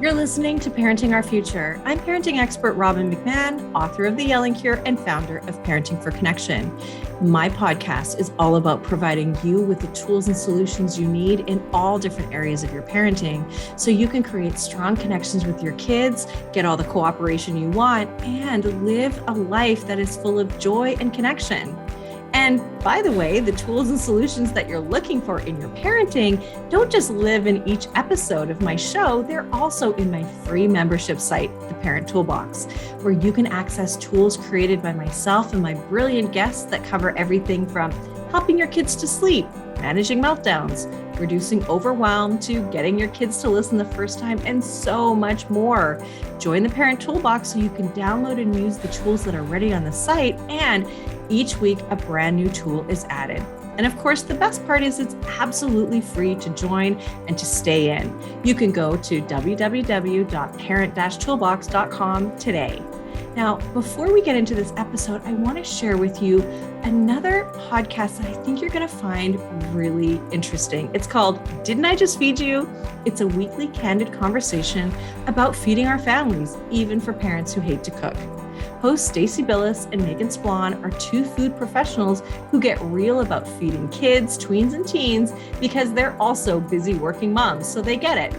You're listening to Parenting Our Future. I'm parenting expert Robbin McManne, author of The Yelling Cure and founder of Parenting for Connection. My podcast is all about providing you with the tools and solutions you need in all different areas of your parenting so you can create strong connections with your kids, get all the cooperation you want, and live a life that is full of joy and connection. And by the way, the tools and solutions that you're looking for in your parenting don't just live in each episode of my show, they're also in my free membership site, The Parent Toolbox, where you can access tools created by myself and my brilliant guests that cover everything from helping your kids to sleep, managing meltdowns, reducing overwhelm, to getting your kids to listen the first time, and so much more. Join the Parent Toolbox so you can download and use the tools that are ready on the site, and each week a brand new tool is added. And of course, the best part is it's absolutely free to join and to stay in. You can go to www.parent-toolbox.com today. Now, before we get into this episode, I want to share with you another podcast that I think you're going to find really interesting. It's called Didn't I Just Feed You? It's a weekly candid conversation about feeding our families, even for parents who hate to cook. Hosts Stacey Billis and Megan Splon are two food professionals who get real about feeding kids, tweens, and teens because they're also busy working moms, so they get it.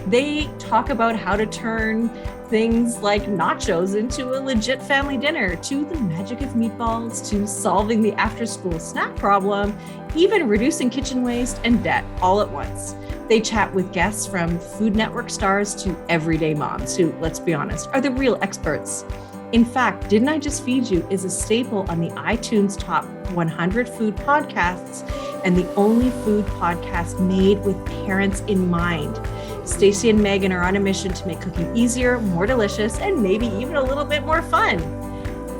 They talk about how to turn things like nachos into a legit family dinner, to the magic of meatballs, to solving the after-school snack problem, even reducing kitchen waste and debt all at once. They chat with guests from Food Network stars to everyday moms who, let's be honest, are the real experts. In fact, Didn't I Just Feed You is a staple on the iTunes Top 100 food podcasts and the only food podcast made with parents in mind. Stacey and Megan are on a mission to make cooking easier, more delicious, and maybe even a little bit more fun.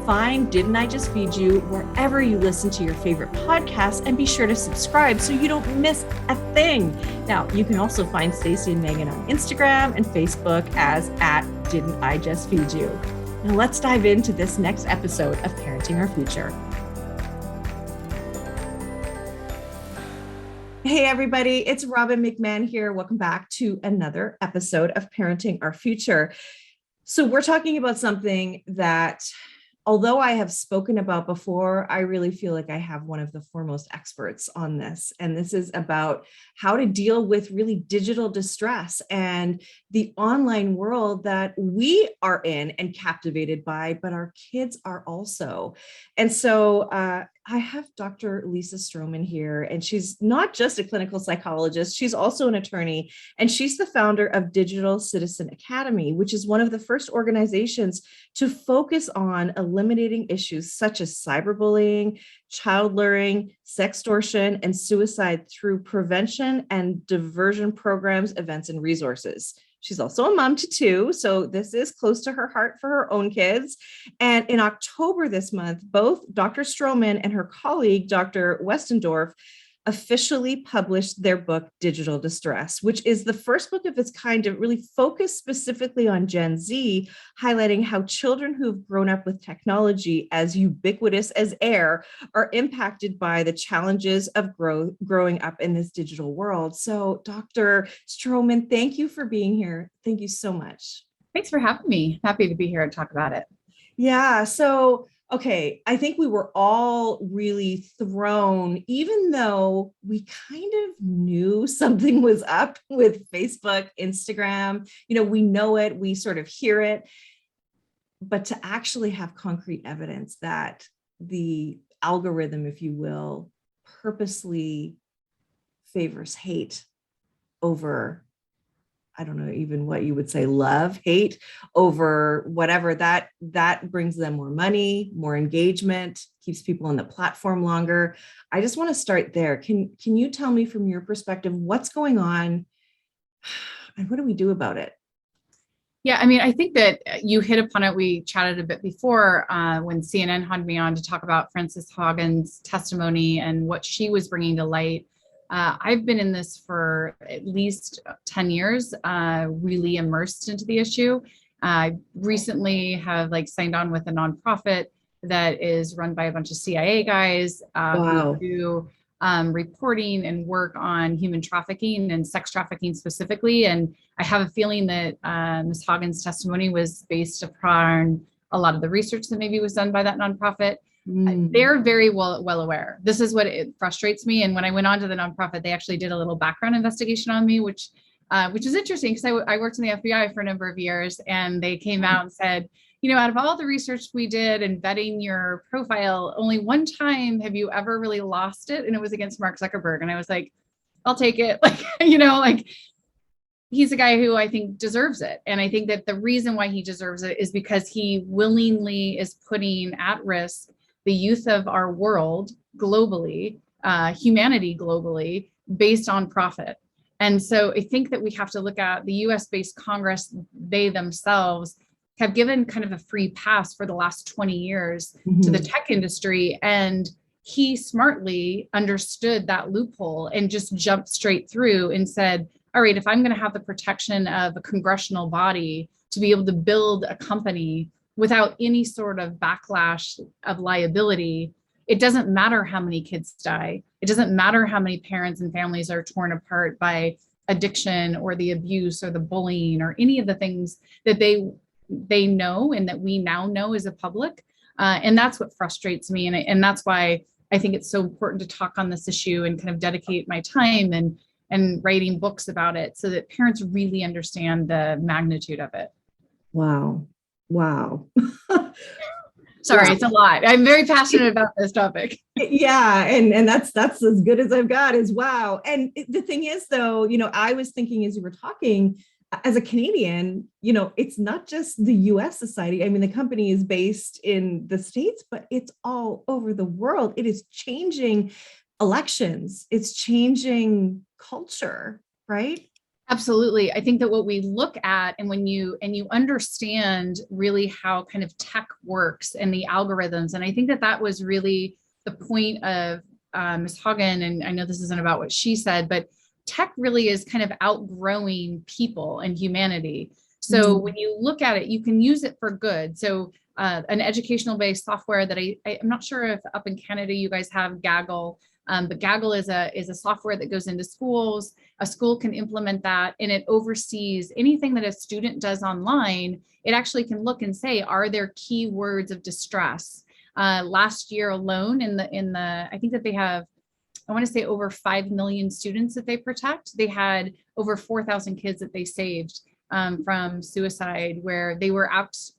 Find Didn't I Just Feed You wherever you listen to your favorite podcasts, and be sure to subscribe so you don't miss a thing. Now, you can also find Stacey and Megan on Instagram and Facebook as @Didn't I Just Feed You. Now let's dive into this next episode of Parenting Our Future. Hey everybody, it's Robbin McManne here. Welcome back to another episode of Parenting Our Future. So we're talking about something that, although I have spoken about before, I really feel like I have one of the foremost experts on this. And this is about how to deal with really digital distress and the online world that we are in and captivated by, but our kids are also. And so I have Dr. Lisa Strohman here, and she's not just a clinical psychologist, she's also an attorney, and she's the founder of Digital Citizen Academy, which is one of the first organizations to focus on eliminating issues such as cyberbullying, child luring, sextortion, and suicide through prevention and diversion programs, events, and resources. She's also a mom to two, so this is close to her heart for her own kids. And in October this month, both Dr. Strohman and her colleague, Dr. Westendorf, officially published their book, Digital Distress, which is the first book of its kind to really focus specifically on Gen Z, highlighting how children who've grown up with technology as ubiquitous as air are impacted by the challenges of growing up in this digital world. So Dr. Strohman, thank you for being here. Thank you so much. Thanks for having me. Happy to be here and talk about it. Yeah. So okay, I think we were all really thrown, even though we kind of knew something was up with Facebook, Instagram. You know, we know it, we sort of hear it, but to actually have concrete evidence that the algorithm, if you will, purposely favors hate over, I don't know even what you would say, love, hate over whatever, that brings them more money, more engagement, keeps people on the platform longer. I just want to start there. Can you tell me from your perspective, what's going on and what do we do about it? Yeah, I mean, I think that you hit upon it. We chatted a bit before when CNN had me on to talk about Frances Haugen's testimony and what she was bringing to light. I've been in this for at least 10 years, really immersed into the issue. I recently have signed on with a nonprofit that is run by a bunch of CIA guys Wow. who do reporting and work on human trafficking and sex trafficking specifically. And I have a feeling that Ms. Hagen's testimony was based upon a lot of the research that maybe was done by that nonprofit. They're very well aware. This is what it frustrates me. And when I went on to the nonprofit, they actually did a little background investigation on me, which is interesting because I worked in the FBI for a number of years, and they came out and said, out of all the research we did and vetting your profile, only one time have you ever really lost it, and it was against Mark Zuckerberg. And I was like, I'll take it. He's a guy who I think deserves it. And I think that the reason why he deserves it is because he willingly is putting at risk the youth of our world globally, humanity globally, based on profit. And so I think that we have to look at the US-based Congress. They themselves have given kind of a free pass for the last 20 years to the tech industry. And he smartly understood that loophole and just jumped straight through and said, all right, if I'm going to have the protection of a congressional body to be able to build a company without any sort of backlash of liability, it doesn't matter how many kids die. It doesn't matter how many parents and families are torn apart by addiction or the abuse or the bullying or any of the things that they know and that we now know as a public. And that's what frustrates me. And that's why I think it's so important to talk on this issue and kind of dedicate my time and writing books about it so that parents really understand the magnitude of it. Wow. Sorry, it's a lot. I'm very passionate about this topic. Yeah. And that's as good as I've got is wow. And the thing is though, I was thinking as you were talking, as a Canadian, it's not just the US society. I mean, the company is based in the States, but it's all over the world. It is changing elections. It's changing culture, right? Absolutely. I think that what we look at, and when you understand really how kind of tech works and the algorithms, and I think that was really the point of Ms. Hagen, and I know this isn't about what she said, but tech really is kind of outgrowing people and humanity. So when you look at it, you can use it for good. So an educational based software that I'm not sure if up in Canada you guys have Gaggle, but Gaggle is a software that goes into schools. A school can implement that, and it oversees anything that a student does online. It actually can look and say, are there keywords of distress? Last year alone, in the I think that they have, I want to say over 5 million students that they protect. They had over 4,000 kids that they saved from suicide, where they were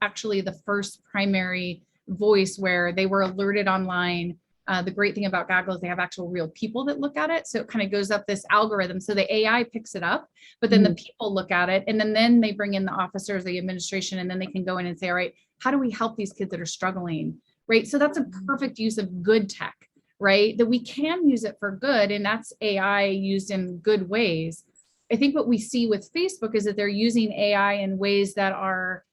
actually the first primary voice where they were alerted online. The great thing about Gaggle is they have actual real people that look at it. So it kind of goes up this algorithm. So the AI picks it up, but then the people look at it, and then they bring in the officers, the administration, and then they can go in and say, all right, how do we help these kids that are struggling, right? So that's a perfect use of good tech, right? That we can use it for good, and that's AI used in good ways. I think what we see with Facebook is that they're using AI in ways that are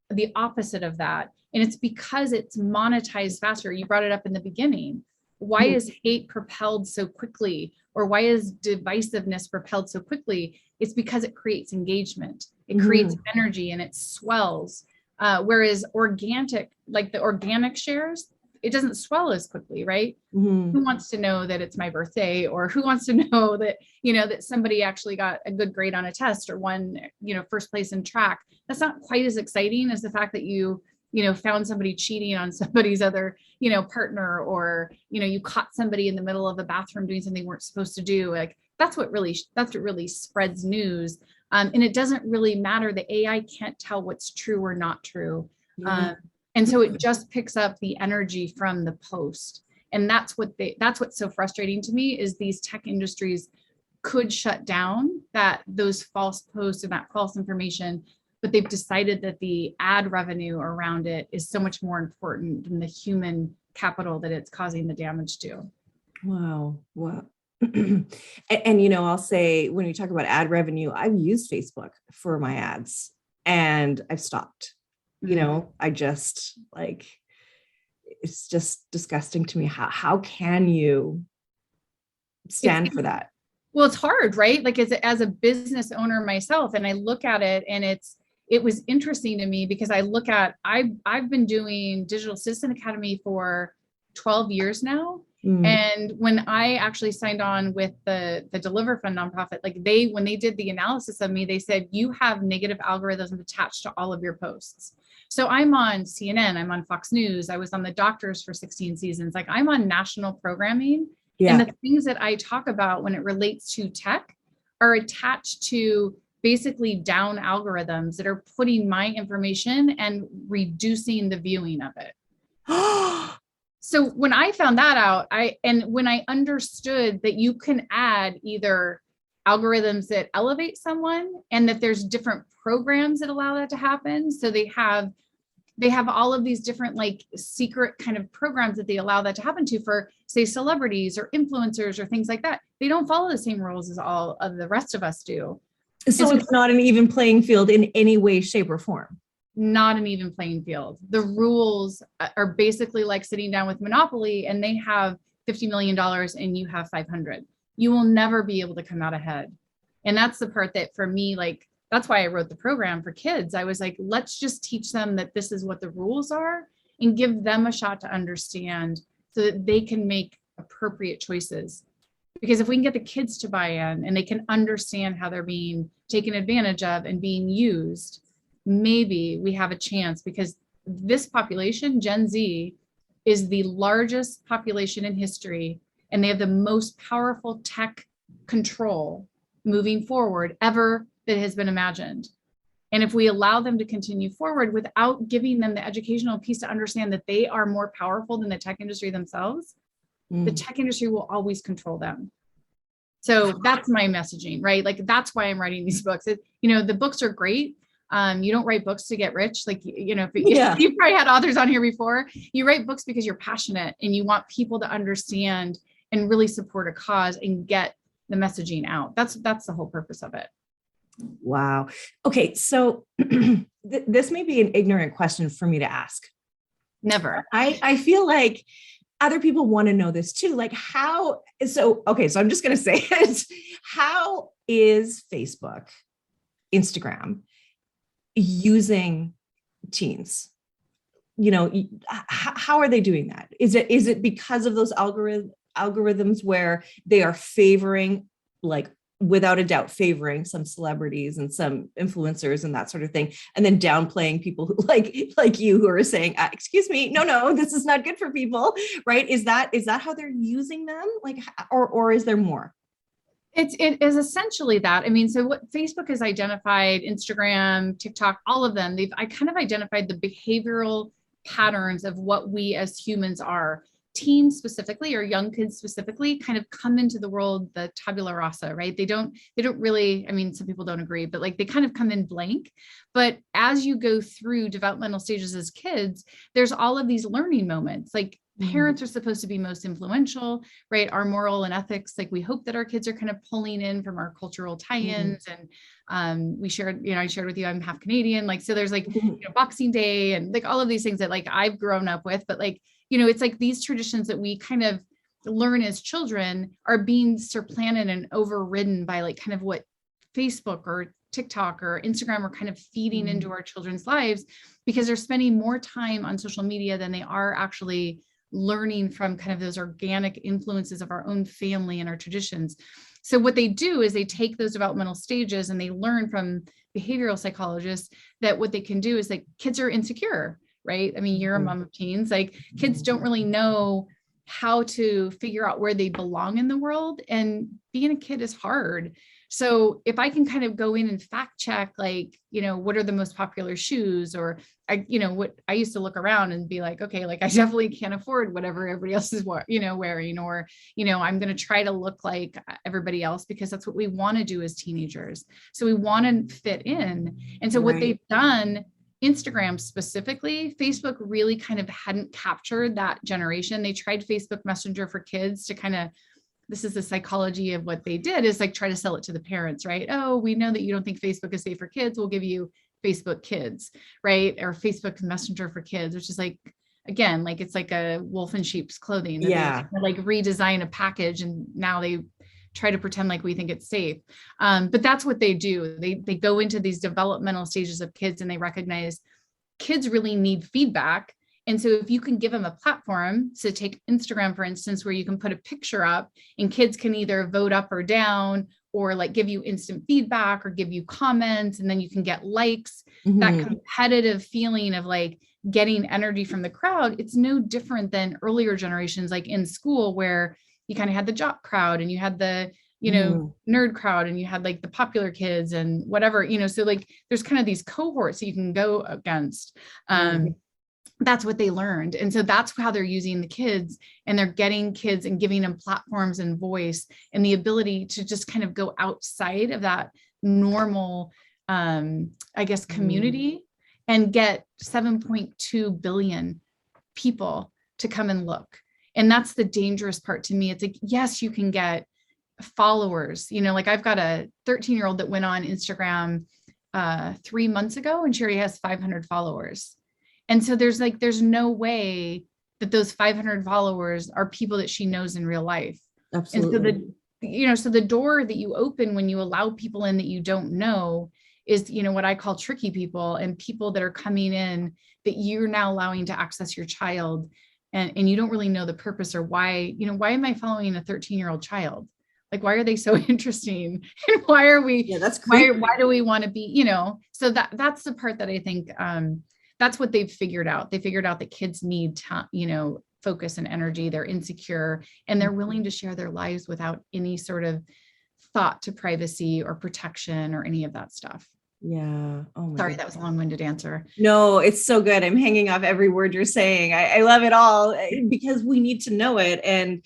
the opposite of that. And it's because it's monetized faster. You brought it up in the beginning. Why is hate propelled so quickly? Or why is divisiveness propelled so quickly? It's because it creates engagement. It creates energy and it swells. Whereas organic, like the organic shares, it doesn't swell as quickly, right? Who wants to know that it's my birthday, or who wants to know that, that somebody actually got a good grade on a test or won, first place in track? That's not quite as exciting as the fact that you found somebody cheating on somebody's other, partner, or, you caught somebody in the middle of a bathroom doing something they weren't supposed to do. Like that's what really spreads news. And it doesn't really matter. The AI can't tell what's true or not true. And so it just picks up the energy from the post. And that's what's so frustrating to me, is these tech industries could shut down those false posts and that false information, but they've decided that the ad revenue around it is so much more important than the human capital that it's causing the damage to. Wow. And I'll say, when we talk about ad revenue, I've used Facebook for my ads and I've stopped. I just it's just disgusting to me. How can you stand for that? Well, it's hard, right? Like as a business owner myself, and I look at it, and it was interesting to me because I look at, I've been doing Digital Citizen Academy for 12 years now. And when I actually signed on with the Deliver Fund nonprofit, like when they did the analysis of me, they said, you have negative algorithms attached to all of your posts. So I'm on CNN, I'm on Fox News, I was on The Doctors for 16 seasons. Like I'm on national programming. Yeah. And the things that I talk about when it relates to tech are attached to basically down algorithms that are putting my information and reducing the viewing of it. So when I found that out, when I understood that you can add either algorithms that elevate someone and that there's different programs that allow that to happen. So they have all of these different like secret kind of programs that they allow that to happen to for, say, celebrities or influencers or things like that. They don't follow the same rules as all of the rest of us do. So it's not an even playing field in any way, shape, or form. Not an even playing field. The rules are basically like sitting down with Monopoly and they have $50 million and you have 500. You will never be able to come out ahead. And that's the part that for me, like, that's why I wrote the program for kids. I was like, let's just teach them that this is what the rules are and give them a shot to understand so that they can make appropriate choices. Because if we can get the kids to buy in and they can understand how they're being taken advantage of and being used, maybe we have a chance, because this population, Gen Z, is the largest population in history, and they have the most powerful tech control moving forward ever that has been imagined. And if we allow them to continue forward without giving them the educational piece to understand that they are more powerful than the tech industry themselves, the tech industry will always control them. So that's my messaging, right? Like, that's why I'm writing these books. The books are great. You don't write books to get rich. Like, if you've probably had authors on here before, you write books because you're passionate and you want people to understand and really support a cause and get the messaging out. That's the whole purpose of it. Wow. Okay. So this may be an ignorant question for me to ask. Never. I feel like other people want to know this too. Like so I'm just going to say it. How is Facebook, Instagram using teens? How are they doing that? Is it because of those algorithms where they are favoring, like, without a doubt, favoring some celebrities and some influencers and that sort of thing, and then downplaying people who like you, who are saying, excuse me, no, this is not good for people, right? Is that how they're using them? Like, or is there more? It is essentially that. I mean, so what Facebook has identified, Instagram, TikTok, all of them, I kind of identified the behavioral patterns of what we as humans are. Teens specifically, or young kids specifically, kind of come into the world, the tabula rasa, right? They don't really, I mean, some people don't agree, but like they kind of come in blank. But as you go through developmental stages as kids, there's all of these learning moments. Like, parents are supposed to be most influential, right? Our moral and ethics, like, we hope that our kids are kind of pulling in from our cultural tie-ins. And we shared, I shared with you, I'm half Canadian. Like, so there's like, Boxing Day and like all of these things that like I've grown up with, but like, it's like these traditions that we kind of learn as children are being supplanted and overridden by like kind of what Facebook or TikTok or Instagram are kind of feeding into our children's lives, because they're spending more time on social media than they are actually learning from kind of those organic influences of our own family and our traditions. So what they do is they take those developmental stages and they learn from behavioral psychologists that what they can do is, like, kids are insecure, right? I mean, you're a mom of teens, like kids don't really know how to figure out where they belong in the world, and being a kid is hard. So if I can kind of go in and fact check, like, what are the most popular shoes, or what I used to look around and be like, okay, like I definitely can't afford whatever everybody else is, wearing, or, I'm going to try to look like everybody else, because that's what we want to do as teenagers. So we want to fit in. And so what they've done, Instagram specifically, Facebook really kind of hadn't captured that generation. They tried Facebook Messenger for kids to kind of, this is the psychology of what they did, is like try to sell it to the parents, right? Oh, we know that you don't think Facebook is safe for kids. We'll give you Facebook Kids, right? Or Facebook Messenger for kids, which is like, again, like it's like a wolf in sheep's clothing. They like redesign a package and now they try to pretend like we think it's safe. But that's what they do. They go into these developmental stages of kids and they recognize kids really need feedback. And so if you can give them a platform, so take Instagram, for instance, where you can put a picture up and kids can either vote up or down, or like give you instant feedback or give you comments, and then you can get likes, that competitive feeling of like getting energy from the crowd. It's no different than earlier generations, like in school, where you kind of had the jock crowd and you had the, you know, nerd crowd, and you had like the popular kids and whatever, you know, so like there's kind of these cohorts that you can go against. That's what they learned. And so that's how they're using the kids, and they're getting kids and giving them platforms and voice and the ability to just kind of go outside of that normal, I guess, community and get 7.2 billion people to come and look. And that's the dangerous part to me. It's like, yes, you can get followers, you know, like I've got a 13-year-old that went on Instagram 3 months ago, and she already has 500 followers. And so there's no way that those 500 followers are people that she knows in real life. Absolutely. And so the door that you open when you allow people in that you don't know is, you know, what I call tricky people, and people that are coming in that you're now allowing to access your child. And you don't really know the purpose or why, you know, why am I following a 13-year-old child? Like, why are they so interesting? And why are we, why do we want to be, you know, so that's the part that I think, that's what they've figured out. They figured out that kids need, you know, focus and energy. They're insecure, and they're willing to share their lives without any sort of thought to privacy or protection or any of that stuff. Yeah. Oh my Sorry, God. that was a long-winded answer. No, it's so good. I'm hanging off every word you're saying. I love it all because we need to know it. And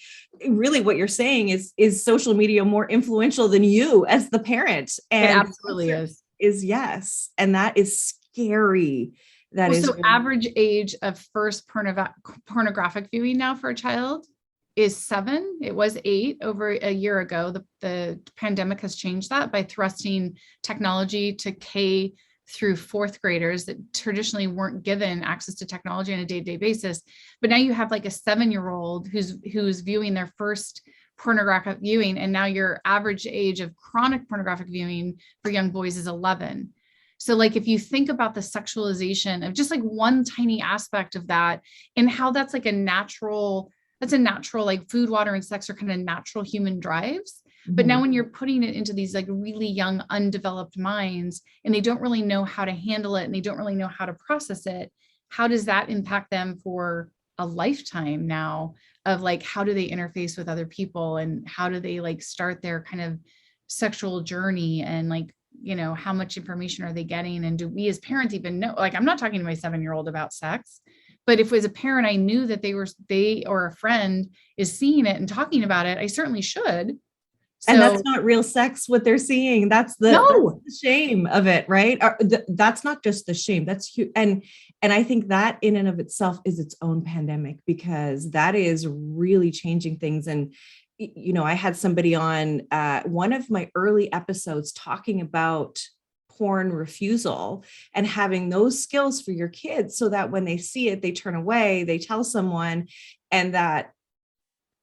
really what you're saying is social media more influential than you as the parent? And it absolutely is yes. And that is scary. That is so average age of first pornographic viewing now for a child is 7. It was 8 over a year ago. The pandemic has changed that by thrusting technology to K through 4th graders that traditionally weren't given access to technology on a day-to-day basis. But now you have like a 7-year-old who's viewing their first pornographic viewing, and now your average age of chronic pornographic viewing for young boys is 11. So like, if you think about the sexualization of just like one tiny aspect of that, and how that's like a natural like food, water, and sex are kind of natural human drives. But now when you're putting it into these like really young, undeveloped minds, and they don't really know how to handle it, and they don't really know how to process it, how does that impact them for a lifetime now of like, how do they interface with other people, and how do they like start their kind of sexual journey, and like, you know, how much information are they getting? And do we as parents even know? Like, I'm not talking to my 7-year-old about sex, but if as a parent, I knew that they or a friend is seeing it and talking about it, I certainly should. So, and that's not real sex, what they're seeing. That's the shame of it, right? That's not just the shame. That's huge. And I think that in and of itself is its own pandemic, because that is really changing things. And you know, I had somebody on one of my early episodes talking about porn refusal and having those skills for your kids, so that when they see it, they turn away, they tell someone, and that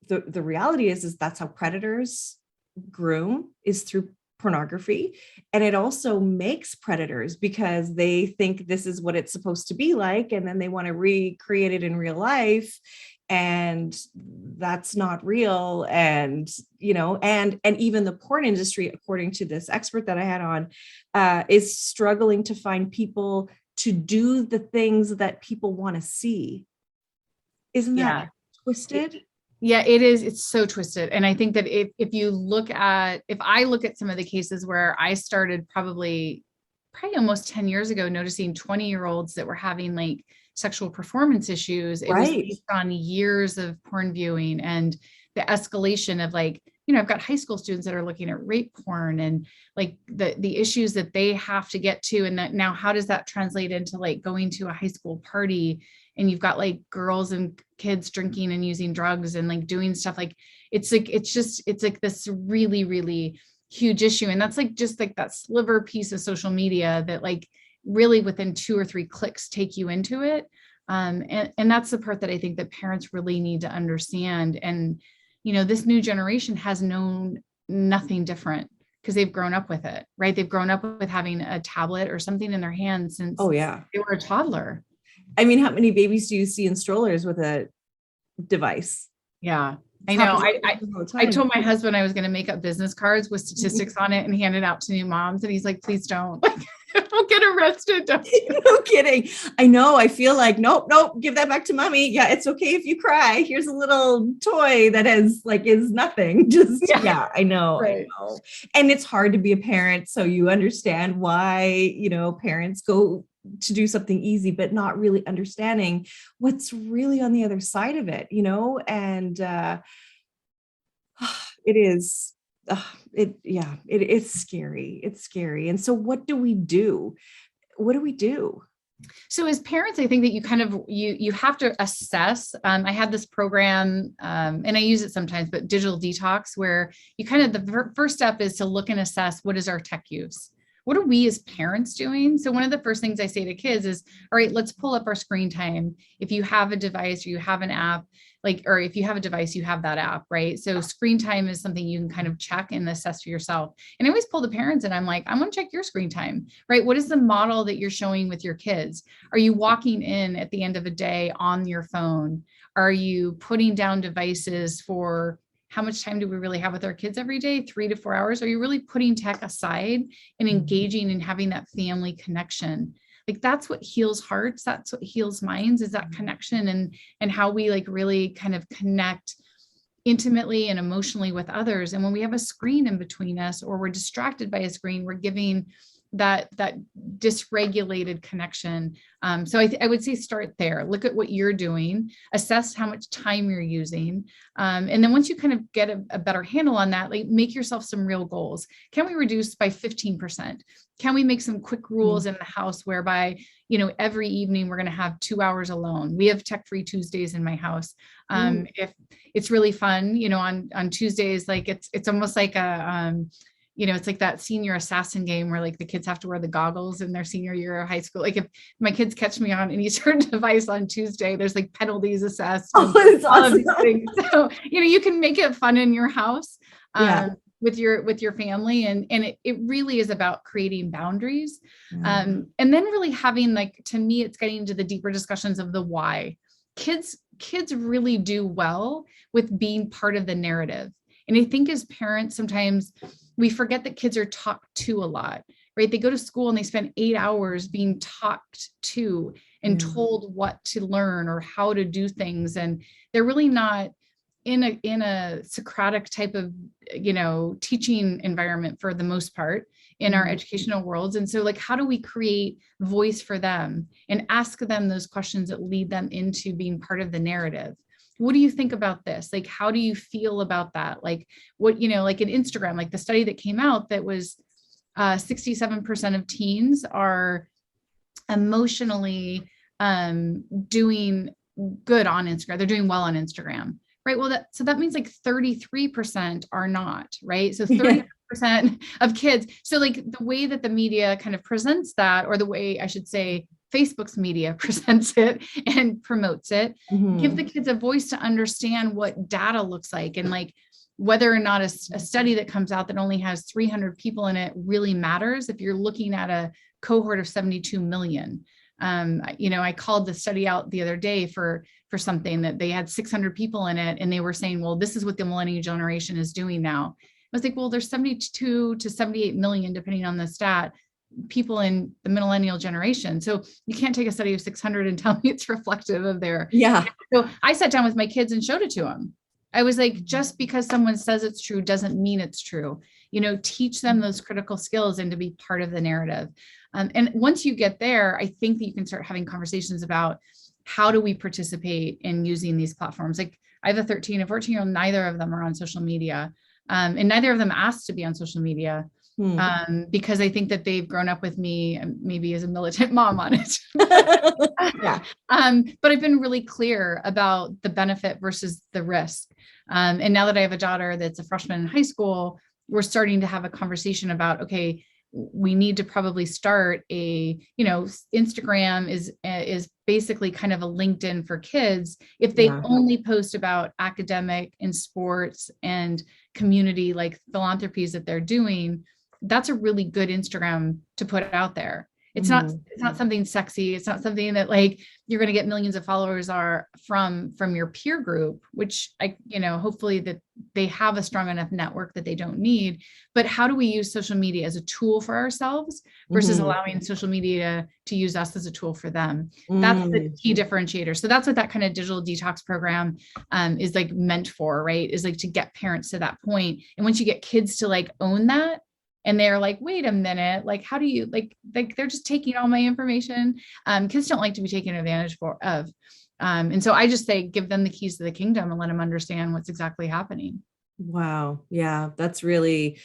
the reality is that's how predators groom, is through pornography. And it also makes predators, because they think this is what it's supposed to be like, and then they want to recreate it in real life. And that's not real. And, you know, and even the porn industry, according to this expert that I had on, is struggling to find people to do the things that people want to see. Isn't that twisted? Yeah, it is. It's so twisted. And I think that if I look at some of the cases where I started probably almost 10 years ago, noticing 20-year-olds that were having like sexual performance issues, it was based on years of porn viewing and the escalation of like, you know, I've got high school students that are looking at rape porn and like the issues that they have to get to. And that now, how does that translate into like going to a high school party, and you've got like girls and kids drinking and using drugs and like doing stuff like, it's like this really, really huge issue. And that's like, just like that sliver piece of social media that like really within 2 or 3 clicks take you into it. And that's the part that I think that parents really need to understand. And, you know, this new generation has known nothing different because they've grown up with it, right? They've grown up with having a tablet or something in their hands since they were a toddler. I mean, how many babies do you see in strollers with a device? Yeah, I know. Happens all the I time. told my husband I was going to make up business cards with statistics on it and hand it out to new moms. And he's like, please don't. I'll get arrested. Don't. No kidding. I know. I feel like, nope, give that back to mommy. Yeah, it's okay if you cry. Here's a little toy that is nothing. Just, yeah, I know. Right. I know. And it's hard to be a parent. So you understand why, parents go to do something easy, but not really understanding what's really on the other side of it, and it is, it's scary. It's scary. And so what do we do? What do we do? So as parents, I think that you kind of, you have to assess. I had this program and I use it sometimes, but digital detox, where you kind of, the first step is to look and assess what is our tech use. What are we as parents doing? So one of the first things I say to kids is, all right, let's pull up our screen time. If you have a device or you have an app, or if you have a device, you have that app, right? So screen time is something you can kind of check and assess for yourself. And I always pull the parents and I'm like, I want to check your screen time, right? What is the model that you're showing with your kids? Are you walking in at the end of a day on your phone? Are you putting down devices for how much time do we really have with our kids every day? 3 to 4 hours? Are you really putting tech aside and engaging and having that family connection? Like that's what heals hearts. That's what heals minds, is that connection and how we really kind of connect intimately and emotionally with others. And when we have a screen in between us, or we're distracted by a screen, we're giving that dysregulated connection. So I would say start there. Look at what you're doing, assess how much time you're using. And then once you kind of get a better handle on that, make yourself some real goals. Can we reduce by 15%? Can we make some quick rules in the house whereby, every evening we're going to have 2 hours alone? We have tech-free Tuesdays in my house. If it's really fun, on Tuesdays, it's almost like it's like that senior assassin game where the kids have to wear the goggles in their senior year of high school. If my kids catch me on any certain device on Tuesday, there's penalties assessed. Oh, it's awesome. So, you can make it fun in your house with your family. And it really is about creating boundaries. And then really having to me, it's getting into the deeper discussions of the why. Kids really do well with being part of the narrative. And I think as parents, sometimes we forget that kids are talked to a lot, right? They go to school and they spend 8 hours being talked to and told what to learn or how to do things. And they're really not in a Socratic type of, teaching environment for the most part in our educational worlds. And so how do we create voice for them and ask them those questions that lead them into being part of the narrative? What do you think about this? How do you feel about that? What, in Instagram, the study that came out that was 67% of teens are emotionally doing good on Instagram. They're doing well on Instagram, right? Well, that means 33% are not, right? So 30% of kids. So the way that the media kind of presents that, or the way I should say Facebook's media presents it and promotes it, give the kids a voice to understand what data looks like, and whether or not a study that comes out that only has 300 people in it really matters if you're looking at a cohort of 72 million. I called the study out the other day for something that they had 600 people in it, and they were saying, well, this is what the millennial generation is doing now. I was like, well, there's 72 to 78 million, depending on the stat, people in the millennial generation. So you can't take a study of 600 and tell me it's reflective of their. Yeah. So I sat down with my kids and showed it to them. I was like, just because someone says it's true doesn't mean it's true. Teach them those critical skills and to be part of the narrative. And once you get there, I think that you can start having conversations about how do we participate in using these platforms. I have a 13 and 14-year-old, neither of them are on social media. And neither of them asked to be on social media. Because I think that they've grown up with me, maybe as a militant mom on it. But I've been really clear about the benefit versus the risk. And now that I have a daughter that's a freshman in high school, we're starting to have a conversation about, okay, we need to probably start Instagram is basically kind of a LinkedIn for kids. If they only post about academic and sports and community, philanthropies that they're doing, that's a really good Instagram to put out there. It's not something sexy. It's not something that like you're going to get millions of followers are from your peer group, which hopefully that they have a strong enough network that they don't need. But how do we use social media as a tool for ourselves versus allowing social media to use us as a tool for them? That's the key differentiator. So that's what that kind of digital detox program is like meant for, right? Is like to get parents to that point. And once you get kids to like own that, and they're like, wait a minute, like, how do you like they're just taking all my information. Kids don't like to be taken advantage of. And so I just say, give them the keys to the kingdom and let them understand what's exactly happening. Wow. Yeah. That's a really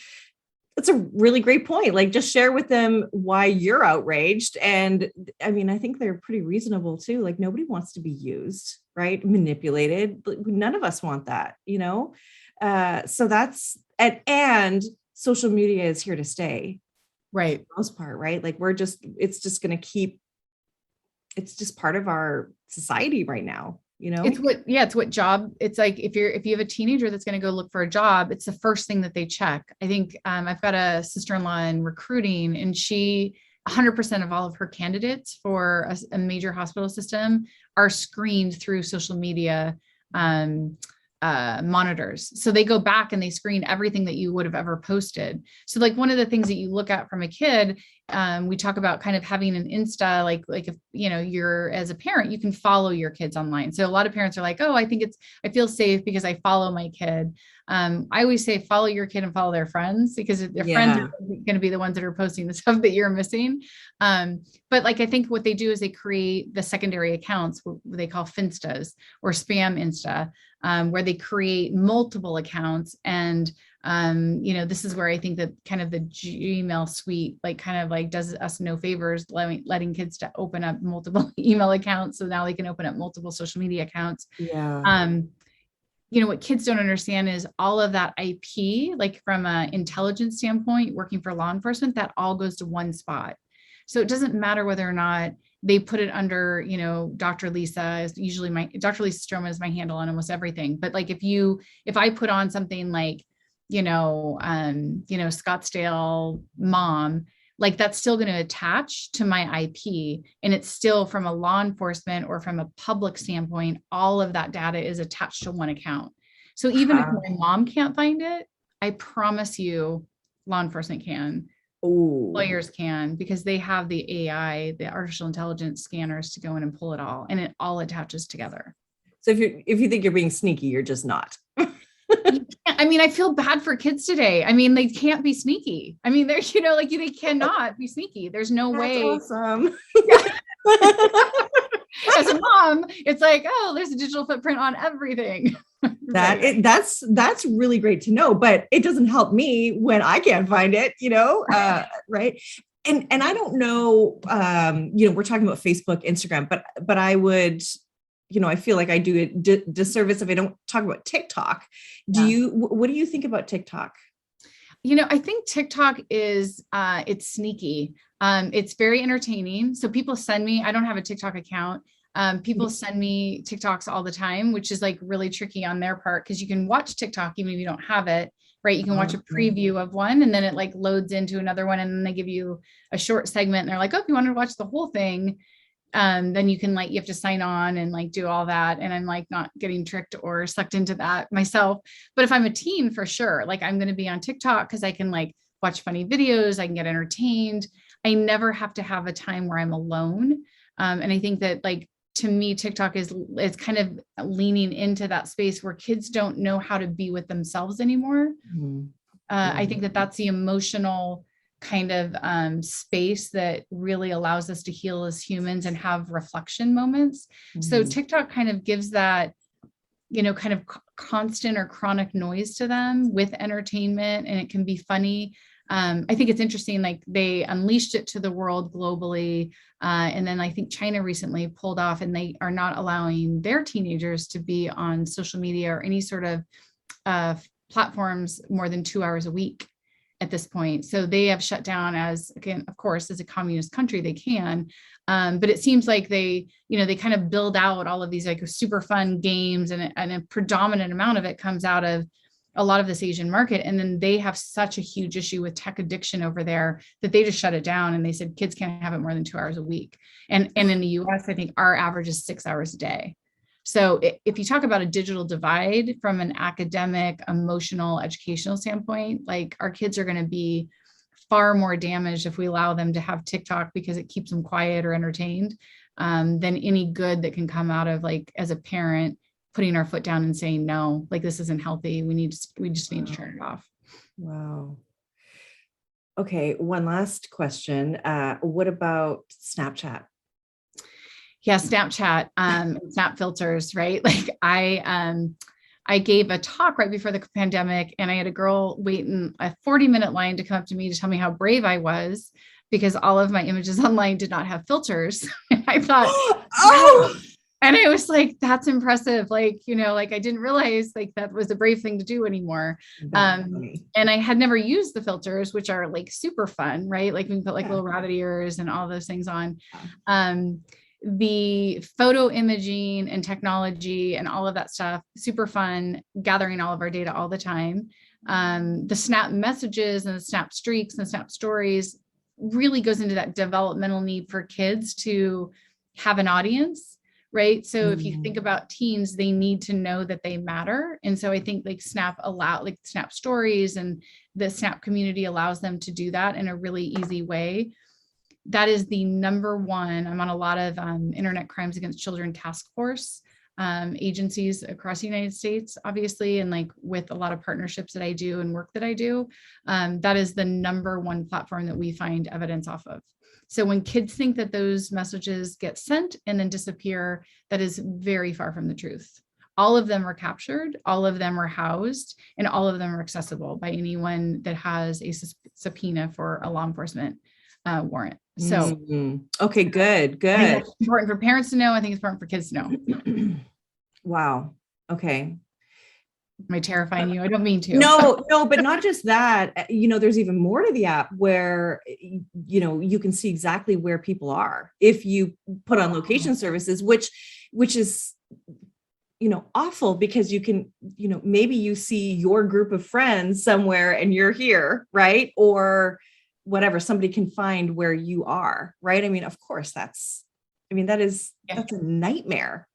great point. Like, just share with them why you're outraged. And I mean, I think they're pretty reasonable too. Like, nobody wants to be used, right? Manipulated. None of us want that, so that's, and social media is here to stay, right? For the most part, right? Like it's just part of our society right now, It's what job. It's like if you have a teenager that's going to go look for a job, it's the first thing that they check. I think I've got a sister-in-law in recruiting, and 100% of all of her candidates for a major hospital system are screened through social media monitors. So they go back and they screen everything that you would have ever posted. So like one of the things that you look at from a kid, we talk about kind of having an Insta, like if you're as a parent, you can follow your kids online. So a lot of parents are like, oh, I feel safe because I follow my kid. I always say follow your kid and follow their friends, because their friends are going to be the ones that are posting the stuff that you're missing. But like, I think what they do is they create the secondary accounts, what they call Finstas or spam Insta, where they create multiple accounts. And, this is where I think that kind of the Gmail suite, like kind of like does us no favors, letting kids to open up multiple email accounts. So now they can open up multiple social media accounts. Yeah. What kids don't understand is all of that IP, like from an intelligence standpoint, working for law enforcement, that all goes to one spot. So it doesn't matter whether or not they put it under, Dr. Lisa is usually Dr. Lisa Strohman is my handle on almost everything. But like, if I put on something like, Scottsdale mom, like that's still going to attach to my IP, and it's still from a law enforcement or from a public standpoint, all of that data is attached to one account. So even if my mom can't find it, I promise you law enforcement can. Ooh. Lawyers can, because they have the AI, the artificial intelligence scanners to go in and pull it all, and it all attaches together. So if you think you're being sneaky, you're just not. I mean, I feel bad for kids today. I mean, they can't be sneaky. I mean, they're, they cannot be sneaky. There's no way. Awesome. As a mom, it's like, oh, there's a digital footprint on everything. That's really great to know, but it doesn't help me when I can't find it, right. And I don't know, we're talking about Facebook, Instagram, but I would, I feel like I do a disservice if I don't talk about TikTok. What do you think about TikTok? I think TikTok is, it's sneaky. It's very entertaining. So people send me, I don't have a TikTok account. People send me TikToks all the time, which is like really tricky on their part, because you can watch TikTok even if you don't have it, right? You can watch a preview of one, and then it like loads into another one, and then they give you a short segment, and they're like, oh, if you want to watch the whole thing, then you can you have to sign on and do all that. And I'm like not getting tricked or sucked into that myself. But if I'm a teen, for sure, I'm going to be on TikTok because I can watch funny videos, I can get entertained. I never have to have a time where I'm alone. And I think that to me, TikTok is kind of leaning into that space where kids don't know how to be with themselves anymore. I think that that's the emotional kind of space that really allows us to heal as humans and have reflection moments. So TikTok kind of gives that, kind of constant or chronic noise to them with entertainment, and it can be funny. I think it's interesting, they unleashed it to the world globally. And then I think China recently pulled off, and they are not allowing their teenagers to be on social media or any sort of platforms more than 2 hours a week at this point. So they have shut down, as again, of course, as a communist country, they can. But it seems like they kind of build out all of these super fun games, and a predominant amount of it comes out of a lot of this Asian market. And then they have such a huge issue with tech addiction over there that they just shut it down. And they said kids can't have it more than 2 hours a week. And in the US, I think our average is 6 hours a day. So if you talk about a digital divide from an academic, emotional, educational standpoint, like our kids are going to be far more damaged if we allow them to have TikTok because it keeps them quiet or entertained, than any good that can come out of, like, as a parent, putting our foot down and saying, no, like, this isn't healthy. We just need to turn it off. Wow. Okay. One last question. What about Snapchat? Yeah, Snapchat, Snap filters, right? Like I gave a talk right before the pandemic, and I had a girl wait in a 40-minute line to come up to me to tell me how brave I was because all of my images online did not have filters. And I thought, Oh, and I was like, that's impressive. Like, like I didn't realize like that was a brave thing to do anymore. And I had never used the filters, which are like super fun, right? Like we can put like little rabbit ears and all those things on. The photo imaging and technology and all of that stuff, super fun, gathering all of our data all the time. The Snap messages and the Snap streaks and the Snap stories really goes into that developmental need for kids to have an audience, right? So if you think about teens, they need to know that they matter. And so I think like Snap stories and the Snap community allows them to do that in a really easy way. That is the number one. I'm on a lot of internet crimes against children task force agencies across the United States, obviously, and like with a lot of partnerships that I do and work that I do. That is the number one platform that we find evidence off of. So when kids think that those messages get sent and then disappear, that is very far from the truth. All of them are captured, all of them are housed, and all of them are accessible by anyone that has a subpoena for a law enforcement warrant. So, okay, good. I think that's important for parents to know. I think it's important for kids to know. Wow. Okay. Am I terrifying you? I don't mean to. No, but not just that, there's even more to the app where, you can see exactly where people are if you put on location services, which is, awful because you can, maybe you see your group of friends somewhere and you're here, right? Or whatever, somebody can find where you are, right? I mean, of course, that's a nightmare.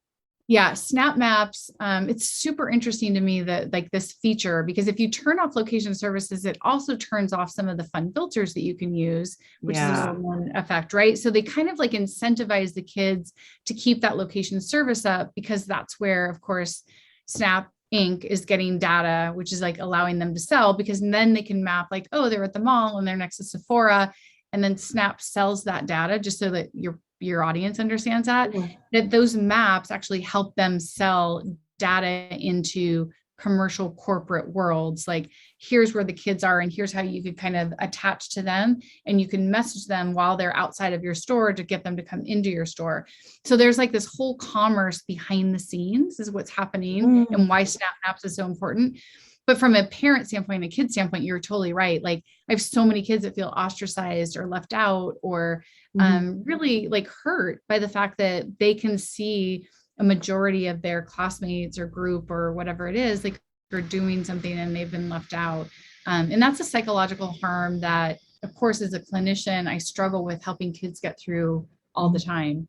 Yeah, Snap Maps. It's super interesting to me that like this feature, because if you turn off location services, it also turns off some of the fun filters that you can use, which is a one effect, right? So they kind of like incentivize the kids to keep that location service up because that's where, of course, Snap Inc. is getting data, which is like allowing them to sell, because then they can map like, oh, they're at the mall and they're next to Sephora. And then Snap sells that data just so that your audience understands that those maps actually help them sell data into commercial corporate worlds. Like, here's where the kids are, and here's how you could kind of attach to them, and you can message them while they're outside of your store to get them to come into your store. So there's like this whole commerce behind the scenes is what's happening and why Snap Maps is so important. But from a parent standpoint, a kid standpoint, you're totally right. Like, I have so many kids that feel ostracized or left out or really like hurt by the fact that they can see a majority of their classmates or group or whatever it is, like they're doing something and they've been left out. And that's a psychological harm that, of course, as a clinician, I struggle with helping kids get through all the time.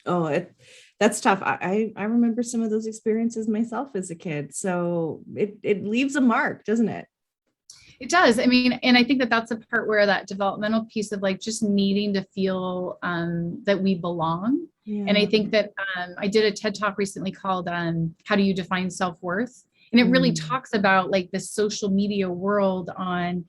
Oh, that's tough. I remember some of those experiences myself as a kid. So it leaves a mark, doesn't it? It does. I mean, and I think that that's the part where that developmental piece of like just needing to feel that we belong. Yeah. And I think that I did a TED Talk recently called How Do You Define Self-Worth? And it really talks about like the social media world on,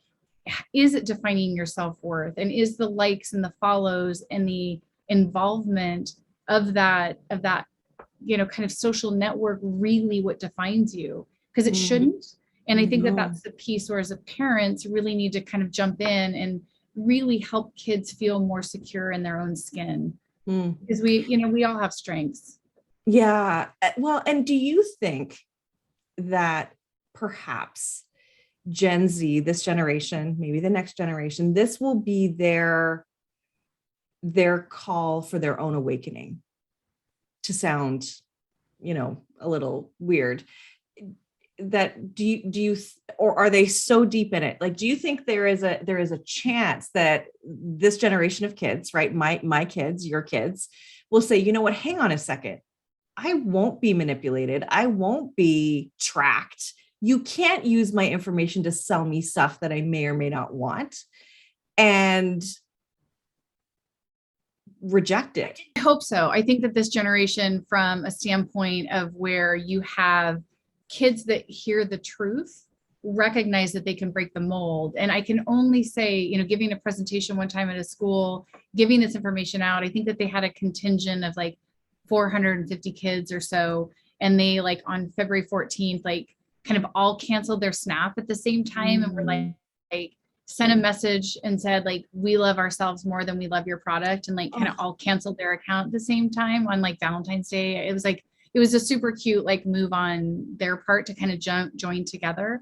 is it defining your self-worth? And is the likes and the follows and the involvement of that, kind of social network really what defines you? Because it shouldn't. And I think that that's the piece where as a parents really need to kind of jump in and really help kids feel more secure in their own skin. Because we all have strengths. Yeah. Well, and do you think that perhaps Gen Z, this generation, maybe the next generation, this will be their call for their own awakening? To sound, a little weird. or are they so deep in it? Like, do you think there is a chance that this generation of kids, right? My kids, your kids will say, you know what, hang on a second. I won't be manipulated. I won't be tracked. You can't use my information to sell me stuff that I may or may not want, and reject it. I hope so. I think that this generation, from a standpoint of where you have kids that hear the truth, recognize that they can break the mold. And I can only say, you know, giving a presentation one time at a school, giving this information out, I think that they had a contingent of like 450 kids or so. And they, like, on February 14th, like, kind of all canceled their Snap at the same time. And were like sent a message and said, like, we love ourselves more than we love your product. And like kind of all canceled their account at the same time on like Valentine's Day. It was a super cute, like, move on their part to kind of join together.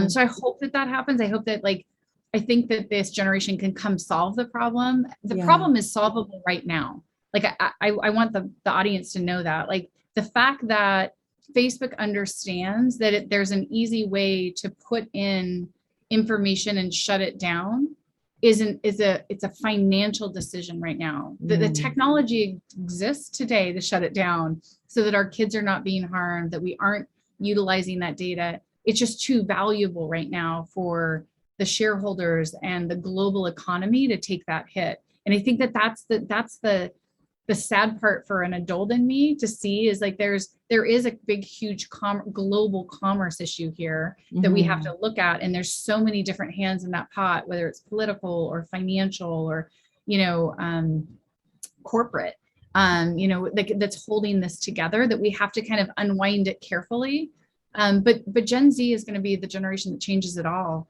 So I hope that happens. I hope that, like, I think that this generation can come solve the problem. The problem is solvable right now. Like, I want the audience to know that, like, the fact that Facebook understands that there's an easy way to put in information and shut it down it's a financial decision right now. The technology exists today to shut it down so that our kids are not being harmed, that we aren't utilizing that data. It's just too valuable right now for the shareholders and the global economy to take that hit. And I think that that's the sad part for an adult in me to see, is like there is a big, huge global commerce issue here that we have to look at. And there's so many different hands in that pot, whether it's political or financial or, you know, corporate, you know, like, that's holding this together, that we have to kind of unwind it carefully. But Gen Z is going to be the generation that changes it all.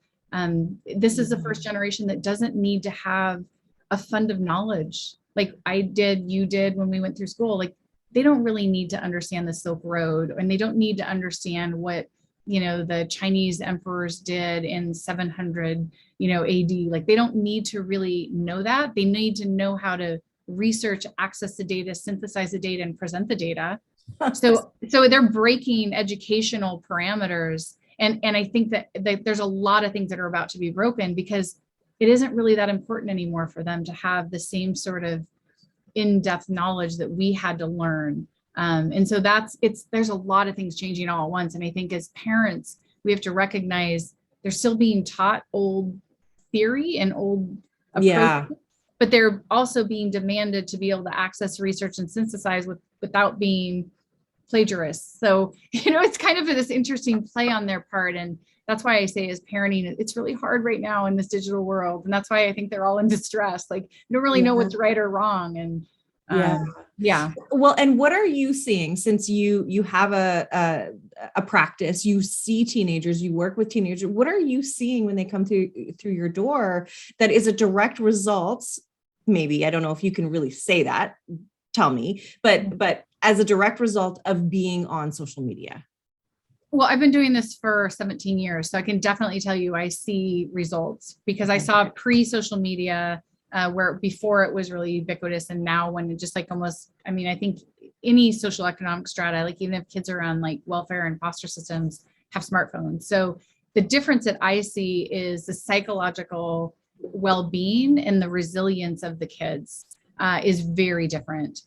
This is the first generation that doesn't need to have a fund of knowledge like you did when we went through school. Like, they don't really need to understand the Silk Road, and they don't need to understand what, you know, the Chinese emperors did in 700, you know, AD. Like, they don't need to really know that. They need to know how to research, access the data, synthesize the data, and present the data. So they're breaking educational parameters. And I think that there's a lot of things that are about to be broken, because it isn't really that important anymore for them to have the same sort of in-depth knowledge that we had to learn. And so there's a lot of things changing all at once. And I think as parents, we have to recognize they're still being taught old theory and old approaches, but they're also being demanded to be able to access research and synthesize without being plagiarists. So, you know, it's kind of this interesting play on their part. And that's why I say, as parenting, it's really hard right now in this digital world. And that's why I think they're all in distress. Like, they don't really know what's right or wrong. And Well, and what are you seeing, since you have a practice, you see teenagers, you work with teenagers, what are you seeing when they come through your door that is a direct result? Maybe, I don't know if you can really say that, tell me, but as a direct result of being on social media? Well, I've been doing this for 17 years, so I can definitely tell you I see results, because I saw pre-social media where before it was really ubiquitous, and now when it just like almost, I mean, I think any social economic strata, like even if kids are on like welfare and foster systems, have smartphones. So the difference that I see is the psychological well-being and the resilience of the kids is very different.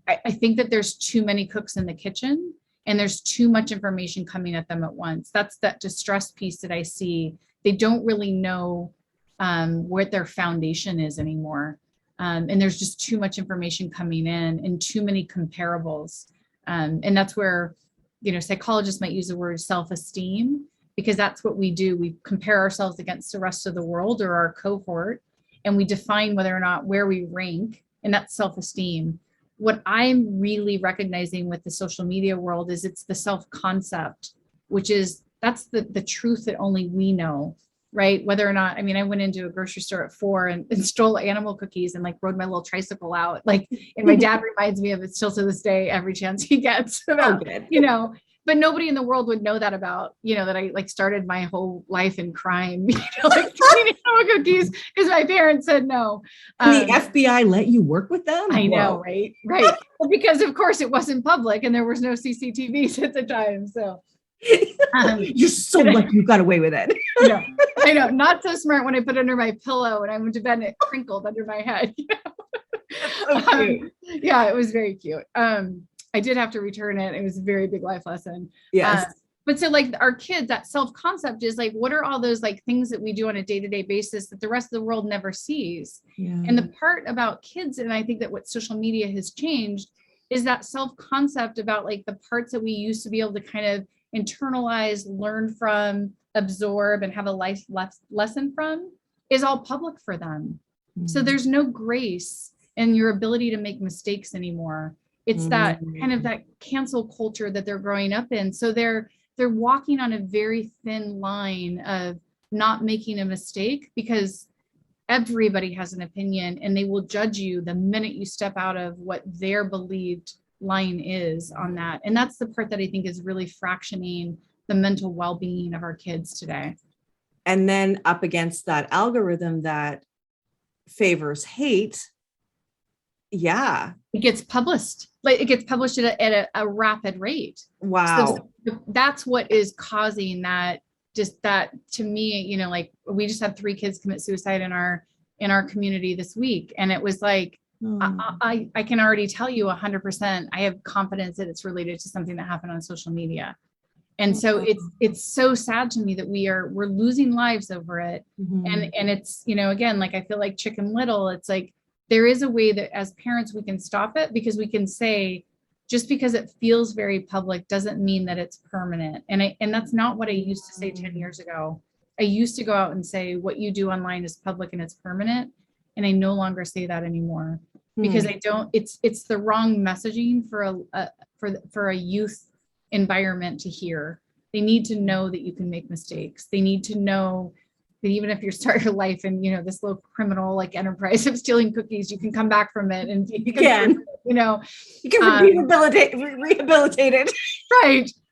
I think that there's too many cooks in the kitchen, and there's too much information coming at them at once. That's that distress piece that I see. They don't really know what their foundation is anymore. And there's just too much information coming in and too many comparables. And that's where, you know, psychologists might use the word self-esteem, because that's what we do. We compare ourselves against the rest of the world or our cohort, and we define whether or not where we rank, and that's self-esteem. What I'm really recognizing with the social media world is it's the self-concept, which is, that's the truth that only we know, right? Whether or not, I mean, I went into a grocery store at 4 and stole animal cookies and like rode my little tricycle out. Like, and my dad reminds me of it still to this day, every chance he gets about, you know, but nobody in the world would know that about, you know, that I like started my whole life in crime, you know, like eating animal cookies because my parents said no. And the FBI let you work with them? I know, right? Well, because of course it wasn't public and there was no CCTVs at the time. So You're so lucky you got away with it. I know, not so smart when I put it under my pillow and I went to bed and it crinkled under my head. Yeah, it was very cute. I did have to return it. It was a very big life lesson. Yes. But so like our kids, that self-concept is like, what are all those like things that we do on a day-to-day basis that the rest of the world never sees? Yeah. And the part about kids, and I think that what social media has changed is that self-concept about like the parts that we used to be able to kind of internalize, learn from, absorb, and have a life lesson from is all public for them. So there's no grace in your ability to make mistakes anymore. It's that kind of that cancel culture that they're growing up in. So they're walking on a very thin line of not making a mistake because everybody has an opinion and they will judge you the minute you step out of what their believed line is on that. And that's the part that I think is really fractioning the mental well-being of our kids today. And then up against that algorithm that favors hate. Yeah. It gets published. Like it gets published at a rapid rate. Wow. So that's what is causing that, just that to me, you know, like we just had 3 kids commit suicide in our community this week. And it was like, I can already tell you 100%, I have confidence that it's related to something that happened on social media. And so it's so sad to me that we're losing lives over it. And it's, you know, again, like I feel like Chicken Little, it's like, there is a way that as parents, we can stop it because we can say, just because it feels very public doesn't mean that it's permanent. And that's not what I used to say 10 years ago. I used to go out and say, what you do online is public and it's permanent. And I no longer say that anymore because it's the wrong messaging for a youth environment to hear. They need to know that you can make mistakes. They need to know that even if you start your life in, you know, this little criminal like enterprise of stealing cookies, you can come back from it and you can be rehabilitated.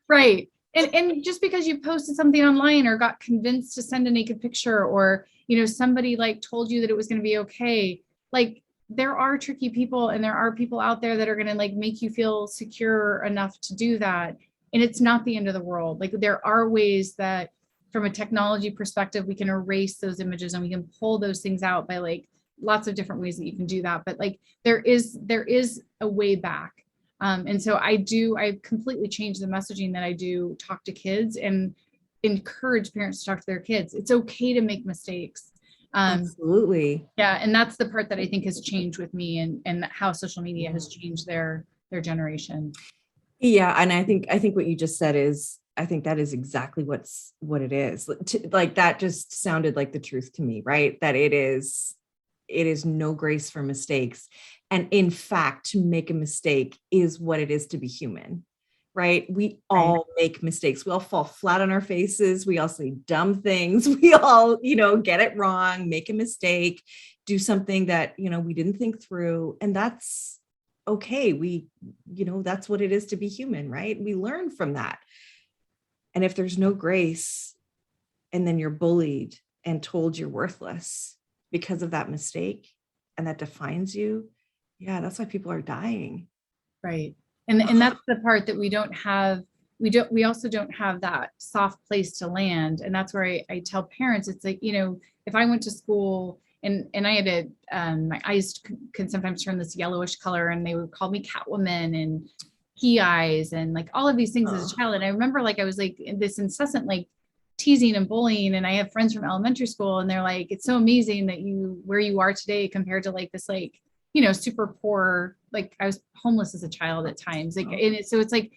Right. And just because you posted something online or got convinced to send a naked picture or, you know, somebody like told you that it was going to be okay. Like there are tricky people and there are people out there that are going to like make you feel secure enough to do that. And it's not the end of the world. Like there are ways that from a technology perspective, we can erase those images and we can pull those things out by like lots of different ways that you can do that. But like there is a way back. And so I completely changed the messaging that I do talk to kids and encourage parents to talk to their kids. It's okay to make mistakes. Absolutely. Yeah. And that's the part that I think has changed with me and how social media has changed their generation. Yeah. And I think what you just said is, I think that is exactly what it is. Like that just sounded like the truth to me, right? That it is no grace for mistakes. And in fact, to make a mistake is what it is to be human, right? We all make mistakes. We all fall flat on our faces. We all say dumb things. We all, you know, get it wrong, make a mistake, do something that, you know, we didn't think through. And that's okay. That's what it is to be human, right? We learn from that. And if there's no grace and then you're bullied and told you're worthless because of that mistake and that defines you, yeah, that's why people are dying. Right. And that's the part that we don't have. We also don't have that soft place to land. And that's where I tell parents, it's like, you know, if I went to school and I had my eyes can sometimes turn this yellowish color and they would call me Catwoman and pea eyes and like all of these things as a child. And I remember like I was like in this incessant like teasing and bullying. And I have friends from elementary school and they're like, it's so amazing that where you are today compared to like this, like, you know, super poor, like I was homeless as a child at times. Like, so it's like,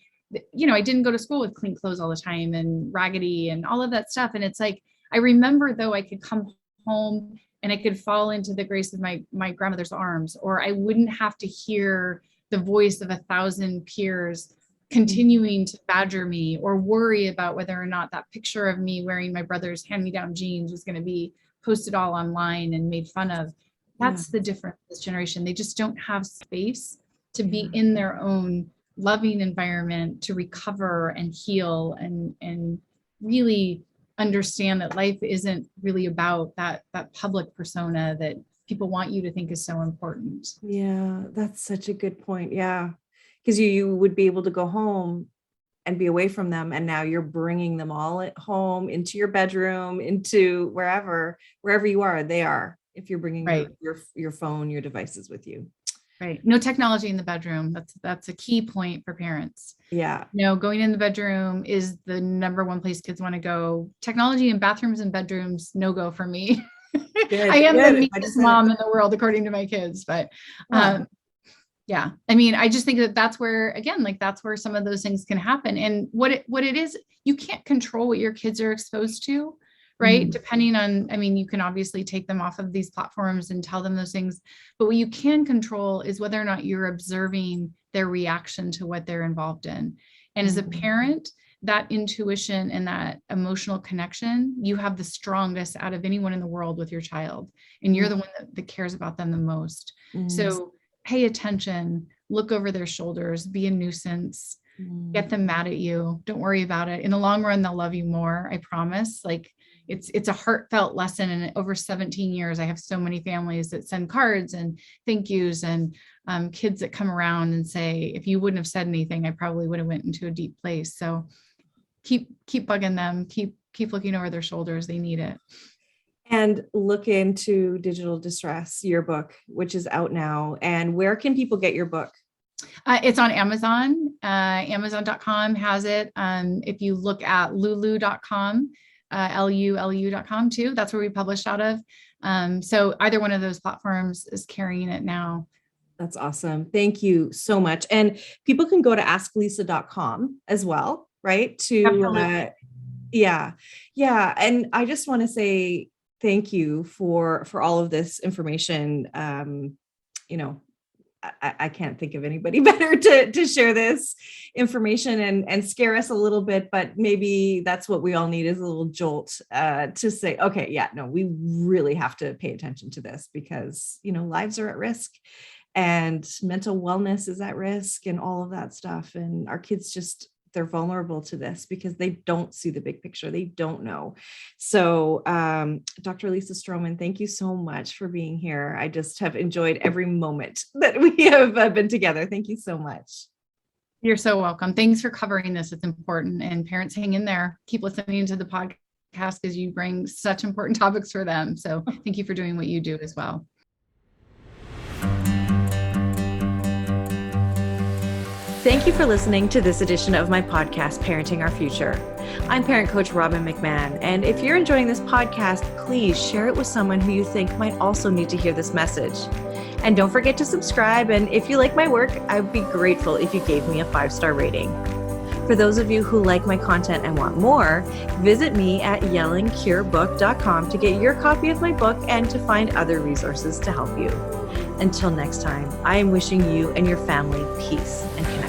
you know, I didn't go to school with clean clothes all the time and raggedy and all of that stuff. And it's like, I remember though I could come home and I could fall into the grace of my grandmother's arms, or I wouldn't have to hear the voice of 1,000 peers continuing to badger me or worry about whether or not that picture of me wearing my brother's hand-me-down jeans was going to be posted all online and made fun of. That's the difference this generation. They just don't have space to be in their own loving environment to recover and heal and really understand that life isn't really about that public persona that people want you to think is so important. Yeah, that's such a good point. Yeah. Because you would be able to go home and be away from them. And now you're bringing them all at home, into your bedroom, into wherever you are, they are, if you're bringing your phone, your devices with you. Right. No technology in the bedroom. That's a key point for parents. Yeah. Going in the bedroom is the number one place kids want to go. Technology in bathrooms and bedrooms, no go for me. Good, I am good. the meanest mom in the world, according to my kids. But yeah, I mean, I just think that that's where, again, like that's where some of those things can happen. And what it is, you can't control what your kids are exposed to. Right. Depending on, I mean, you can obviously take them off of these platforms and tell them those things, but what you can control is whether or not you're observing their reaction to what they're involved in. And as a parent, that intuition and that emotional connection, you have the strongest out of anyone in the world with your child. And you're the one that cares about them the most. So pay attention, look over their shoulders, be a nuisance, get them mad at you. Don't worry about it. In the long run, they'll love you more. I promise. Like, it's a heartfelt lesson. And over 17 years, I have so many families that send cards and thank yous and kids that come around and say, if you wouldn't have said anything, I probably would have went into a deep place. So keep bugging them, keep looking over their shoulders. They need it. And look into Digital Distress Yearbook, which is out now. And where can people get your book? It's on Amazon. Amazon.com has it. If you look at lulu.com, lulu.com too, that's where we published out of. So either one of those platforms is carrying it now. That's awesome. Thank you so much. And people can go to asklisa.com as well, right? Yeah. And I just want to say thank you for all of this information. I can't think of anybody better to share this information and scare us a little bit, but maybe that's what we all need, is a little jolt to say, okay, yeah, no, we really have to pay attention to this because, lives are at risk and mental wellness is at risk and all of that stuff. And our kids they're vulnerable to this because they don't see the big picture. They don't know. So, Dr. Lisa Strohman, thank you so much for being here. I just have enjoyed every moment that we have been together. Thank you so much. You're so welcome. Thanks for covering this. It's important, and parents, hang in there. Keep listening to the podcast because you bring such important topics for them. So thank you for doing what you do as well. Thank you for listening to this edition of my podcast, Parenting Our Future. I'm parent coach Robbin McManne, and if you're enjoying this podcast, please share it with someone who you think might also need to hear this message. And don't forget to subscribe, and if you like my work, I would be grateful if you gave me a 5-star rating. For those of you who like my content and want more, visit me at yellingcurebook.com to get your copy of my book and to find other resources to help you. Until next time, I am wishing you and your family peace and connection.